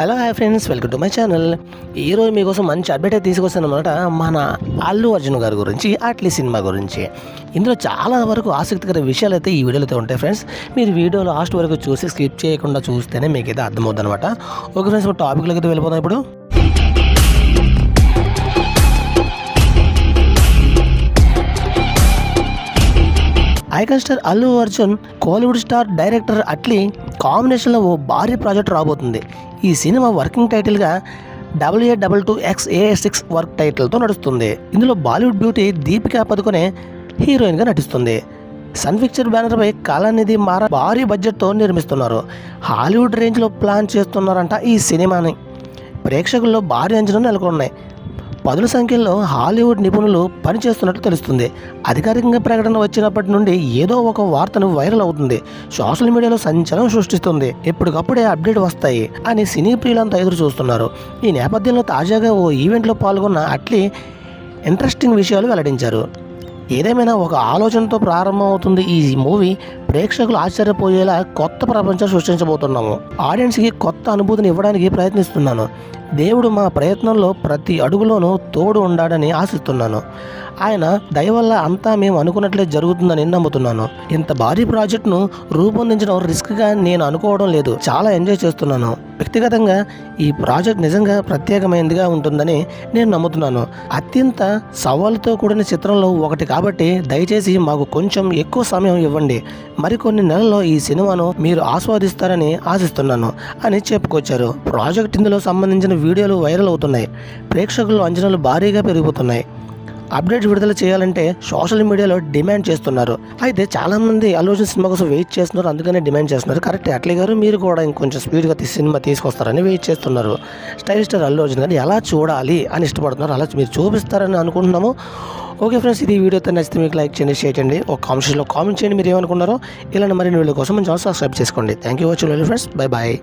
Hello hi friends, welcome to my channel. ఈరోజు మీకోసం మంచి అప్డేట్ అయితే తీసుకొస్తాను అనమాట. మన అల్లు అర్జున్ గారి గురించి, అట్లీ సినిమా గురించి. ఇందులో చాలా వరకు ఆసక్తికర విషయాలు అయితే ఈ వీడియోలో అయితే ఉంటాయి ఫ్రెండ్స్. మీరు వీడియోలో లాస్ట్ వరకు చూసి స్కిప్ చేయకుండా చూస్తేనే మీకు అయితే అర్థమవుతుంది అనమాట. ఓకే ఫ్రెండ్స్, టాపిక్లోకి అయితే వెళ్ళిపోతాం ఇప్పుడు. Icon star Allu Arjun, Kollywood star director Atlee కాంబినేషన్లో ఓ భారీ ప్రాజెక్ట్ రాబోతుంది. ఈ సినిమా వర్కింగ్ టైటిల్గా AA22XA6 వర్క్ టైటిల్తో నడుస్తుంది. ఇందులో బాలీవుడ్ బ్యూటీ దీపికా పదుకొనే హీరోయిన్గా నటిస్తుంది. సన్ పిక్చర్ బ్యానర్పై కళానిధి మారా భారీ బడ్జెట్తో నిర్మిస్తున్నారు. హాలీవుడ్ రేంజ్లో ప్లాన్ చేస్తున్నారంట ఈ సినిమాని. ప్రేక్షకుల్లో భారీ అంచనాలు నెలకొన్నాయి. పదుల సంఖ్యలో హాలీవుడ్ నిపుణులు పనిచేస్తున్నట్లు తెలుస్తుంది. అధికారికంగా ప్రకటన వచ్చినప్పటి నుండి ఏదో ఒక వార్తను వైరల్ అవుతుంది. సోషల్ మీడియాలో సంచలనం సృష్టిస్తుంది. ఎప్పటికప్పుడే అప్డేట్ వస్తాయి అని సినీ ప్రియులంతా ఎదురు చూస్తున్నారు. ఈ నేపథ్యంలో తాజాగా ఓ ఈవెంట్లో పాల్గొన్న అట్లీ ఇంట్రెస్టింగ్ విషయాలు వెల్లడించారు. ఏదేమైనా ఒక ఆలోచనతో ప్రారంభమవుతుంది ఈ మూవీ. ప్రేక్షకులు ఆశ్చర్యపోయేలా కొత్త ప్రపంచం సృష్టించబోతున్నాము. ఆడియన్స్కి కొత్త అనుభూతిని ఇవ్వడానికి ప్రయత్నిస్తున్నాను. దేవుడు మా ప్రయత్నంలో ప్రతి అడుగులోనూ తోడు ఉండాడని ఆశిస్తున్నాను. ఆయన దయ వల్ల అంతా మేము అనుకున్నట్లే జరుగుతుందని నమ్ముతున్నాను. ఇంత భారీ ప్రాజెక్ట్ను రూపొందించడం రిస్క్గా నేను అనుకోవడం లేదు. చాలా ఎంజాయ్ చేస్తున్నాను. వ్యక్తిగతంగా ఈ ప్రాజెక్ట్ నిజంగా ప్రత్యేకమైనదిగా ఉంటుందని నేను నమ్ముతున్నాను. అత్యంత సవాలుతో కూడిన చిత్రంలో ఒకటి కాబట్టి దయచేసి మాకు కొంచెం ఎక్కువ సమయం ఇవ్వండి. మరికొన్ని నెలల్లో ఈ సినిమాను మీరు ఆస్వాదిస్తారని ఆశిస్తున్నాను అని చెప్పుకొచ్చారు. ప్రాజెక్ట్ ఇందులో సంబంధించిన వీడియోలు వైరల్ అవుతున్నాయి. ప్రేక్షకుల అంచనాలు భారీగా పెరిగిపోతున్నాయి. అప్డేట్ విడుదల చేయాలంటే సోషల్ మీడియాలో డిమాండ్ చేస్తున్నారు. అయితే చాలామంది అల్లు అర్జున్ సినిమా కోసం వెయిట్ చేస్తున్నారు, అందుకనే డిమాండ్ చేస్తున్నారు. కరెక్ట్, అట్లీ గారు మీరు కూడా ఇంకొంచెం స్పీడ్గా సినిమా తీసుకొస్తారని వెయిట్ చేస్తున్నారు. స్టైల్ స్టార్ అల్లు అర్జున్ గారిని ఎలా చూడాలి అని ఇష్టపడుతున్నారు, అలా మీరు చూపిస్తారని అనుకుంటున్నాము. ఓకే ఫ్రెండ్స్, ఇది వీడియో అయితే నచ్చితే మీకు లైక్ చేయండి, షేర్ చేయండి, ఒక కామెంట్స్లో కామెంట్ చేయండి మీరు ఏమనుకున్నారో. ఇలాంటి మరిన్ని వీడియో కోసం మన ఛానల్ సబ్స్క్రైబ్ చేసుకోండి. Thank you watching friends, bye bye.